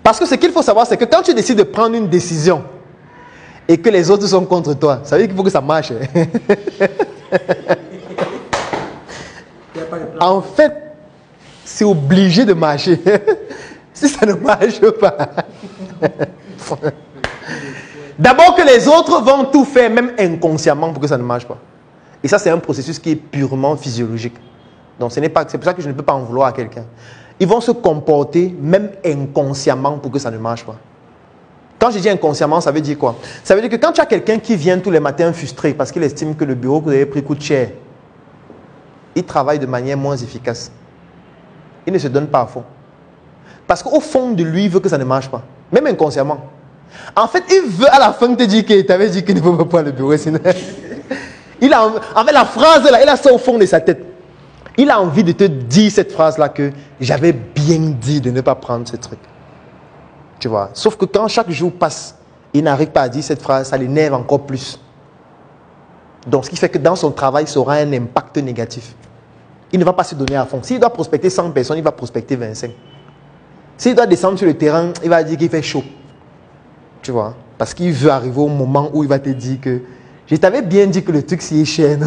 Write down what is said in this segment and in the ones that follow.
Parce que ce qu'il faut savoir, c'est que quand tu décides de prendre une décision et que les autres sont contre toi, ça veut dire qu'il faut que ça marche. En fait, c'est obligé de marcher. Si ça ne marche pas. D'abord que les autres vont tout faire, même inconsciemment, pour que ça ne marche pas. Et ça, c'est un processus qui est purement physiologique. Donc, c'est pour ça que je ne peux pas en vouloir à quelqu'un. Ils vont se comporter, même inconsciemment, pour que ça ne marche pas. Quand je dis inconsciemment, ça veut dire quoi? Ça veut dire que quand tu as quelqu'un qui vient tous les matins frustré parce qu'il estime que le bureau que vous avez pris coûte cher, il travaille de manière moins efficace. Il ne se donne pas à fond. Parce qu'au fond de lui, il veut que ça ne marche pas. Même inconsciemment. En fait, il veut à la fin te dire qu'il t'avait dit qu'il ne peut pas prendre le bureau. Sinon... Avec la phrase là, il a ça au fond de sa tête. Il a envie de te dire cette phrase-là que j'avais bien dit de ne pas prendre ce truc. Tu vois. Sauf que quand chaque jour passe, il n'arrive pas à dire cette phrase, ça l'énerve encore plus. Donc, ce qui fait que dans son travail, ça aura un impact négatif. Il ne va pas se donner à fond. S'il doit prospecter 100 personnes, il va prospecter 25. S'il doit descendre sur le terrain, il va dire qu'il fait chaud. Tu vois. Parce qu'il veut arriver au moment où il va te dire que je t'avais bien dit que le truc s'y est cher.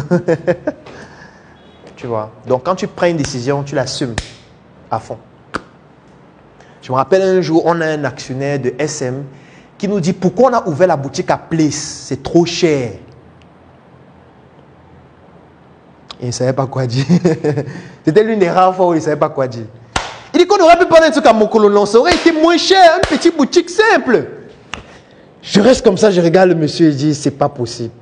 Tu vois. Donc, quand tu prends une décision, tu l'assumes à fond. Je me rappelle un jour, on a un actionnaire de SM qui nous dit pourquoi on a ouvert la boutique à Place, c'est trop cher. Il ne savait pas quoi dire. C'était l'une des rares fois où il ne savait pas quoi dire. Il dit qu'on aurait pu prendre un truc à Mokolo, non, ça aurait été moins cher, une petite boutique simple. Je reste comme ça, je regarde le monsieur et je dis, c'est pas possible.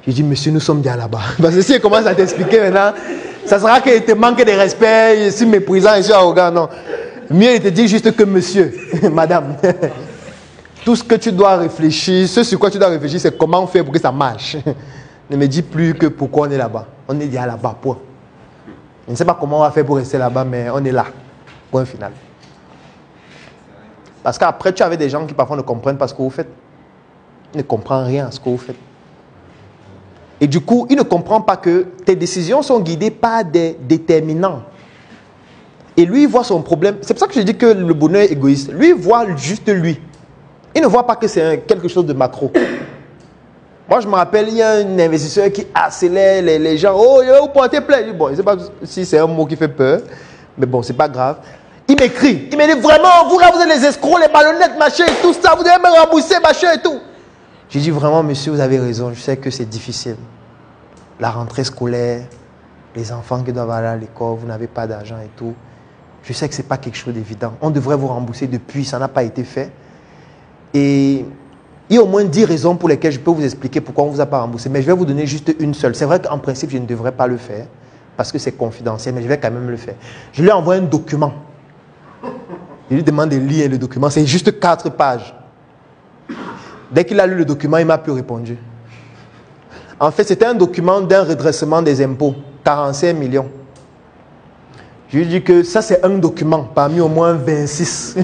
Je dis, monsieur, nous sommes bien là-bas. Parce que si il commence à t'expliquer maintenant, ça sera qu'il te manque de respect, je suis méprisant, je suis arrogant, non. Mieux, il te dit juste que monsieur, madame. Tout ce que tu dois réfléchir, ce sur quoi tu dois réfléchir, c'est comment faire pour que ça marche. Ne me dis plus que pourquoi on est là-bas. On est déjà là-bas, point. Je ne sais pas comment on va faire pour rester là-bas, mais on est là. Point final. Parce qu'après, tu avais des gens qui parfois ne comprennent pas ce que vous faites. Ils ne comprennent rien à ce que vous faites. Et du coup, ils ne comprennent pas que tes décisions sont guidées par des déterminants. Et lui, il voit son problème. C'est pour ça que je dis que le bonheur est égoïste. Lui, il voit juste lui. Il ne voit pas que c'est quelque chose de macro. Moi, je me rappelle, il y a un investisseur qui accélère les gens. Oh, vous portez plainte. Bon, je ne sais pas si c'est un mot qui fait peur. Mais bon, c'est pas grave. Il m'écrit. Il me dit vraiment, vous êtes les escrocs, les malhonnêtes, machin et tout ça. Vous devez me rembourser, machin et tout. J'ai dit vraiment, monsieur, vous avez raison. Je sais que c'est difficile. La rentrée scolaire, les enfants qui doivent aller à l'école, vous n'avez pas d'argent et tout. Je sais que ce n'est pas quelque chose d'évident. On devrait vous rembourser depuis, ça n'a pas été fait. Et il y a au moins 10 raisons pour lesquelles je peux vous expliquer pourquoi on ne vous a pas remboursé. Mais je vais vous donner juste une seule. C'est vrai qu'en principe, je ne devrais pas le faire parce que c'est confidentiel, mais je vais quand même le faire. Je lui envoie un document. Je lui demande de lire le document. C'est juste 4 pages. Dès qu'il a lu le document, il ne m'a plus répondu. En fait, c'était un document d'un redressement des impôts. 45 millions. Je lui dis que ça, c'est un document parmi au moins 26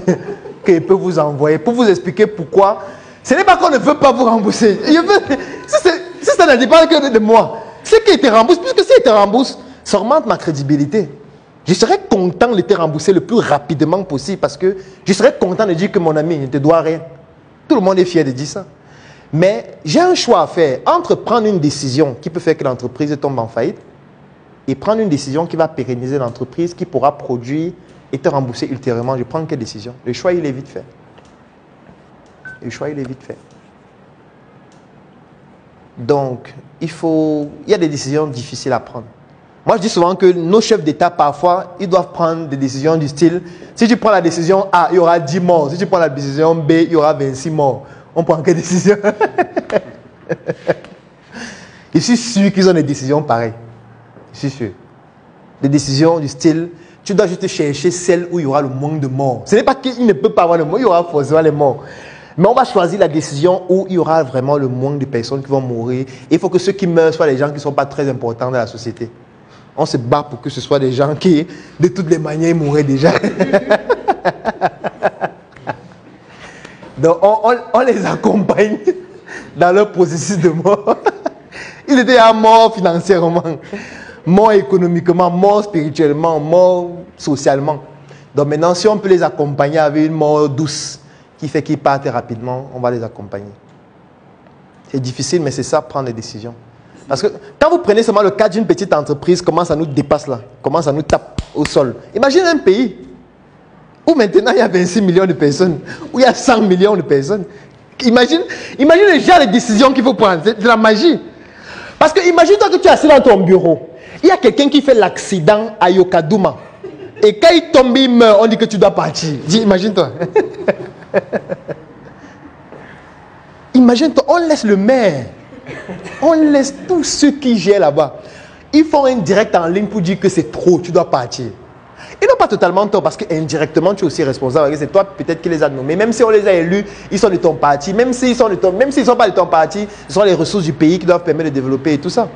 qu'il peut vous envoyer pour vous expliquer pourquoi. Ce n'est pas qu'on ne veut pas vous rembourser. Si ça ne dépend que de moi, c'est qu'il te rembourse. Puisque s'il te rembourse, ça augmente ma crédibilité. Je serais content de te rembourser le plus rapidement possible parce que je serais content de dire que mon ami ne te doit rien. Tout le monde est fier de dire ça. Mais j'ai un choix à faire entre prendre une décision qui peut faire que l'entreprise tombe en faillite et prendre une décision qui va pérenniser l'entreprise, qui pourra produire et te rembourser ultérieurement. Je prends quelle décision? Le choix, il est vite fait. Le choix, il est vite fait. Donc, il y a des décisions difficiles à prendre. Moi, je dis souvent que nos chefs d'État, parfois, ils doivent prendre des décisions du style, si tu prends la décision A, il y aura 10 morts. Si tu prends la décision B, il y aura 26 morts. On prend quelle décision? Je suis sûr qu'ils ont des décisions pareilles. Je suis sûr. Des décisions du style, tu dois juste chercher celle où il y aura le moins de morts. Ce n'est pas qu'il ne peut pas avoir le mort, il y aura forcément les morts. Mais on va choisir la décision où il y aura vraiment le moins de personnes qui vont mourir. Et il faut que ceux qui meurent soient les gens qui ne sont pas très importants dans la société. On se bat pour que ce soit des gens qui, de toutes les manières, mourraient déjà. Donc, on les accompagne dans leur processus de mort. Ils étaient à mort financièrement, mort économiquement, mort spirituellement, mort socialement. Donc maintenant, si on peut les accompagner avec une mort douce qui fait qu'ils partent rapidement, on va les accompagner. C'est difficile, mais c'est ça, prendre des décisions. Parce que quand vous prenez seulement le cas d'une petite entreprise, comment ça nous dépasse là, comment ça nous tape au sol. Imaginez un pays où maintenant il y a 26 millions de personnes, où il y a 100 millions de personnes. Imagine le genre de décisions qu'il faut prendre, c'est de la magie. Parce que imagine-toi que tu es assis dans ton bureau, il y a quelqu'un qui fait l'accident à Yokadouma. Et quand il tombe, il meurt, on dit que tu dois partir. Dis, imagine-toi. Imagine-toi, on laisse le maire, on laisse tous ceux qui gèrent là-bas. Ils font un direct en ligne pour dire que c'est trop, tu dois partir. Ils n'ont pas totalement tort parce qu'indirectement, tu es aussi responsable. C'est toi peut-être qui les a nommés. Même si on les a élus, ils sont de ton parti. Même s'ils ne sont pas de ton parti, ce sont les ressources du pays qui doivent permettre de développer et tout ça.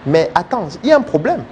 Mais attends, il y a un problème.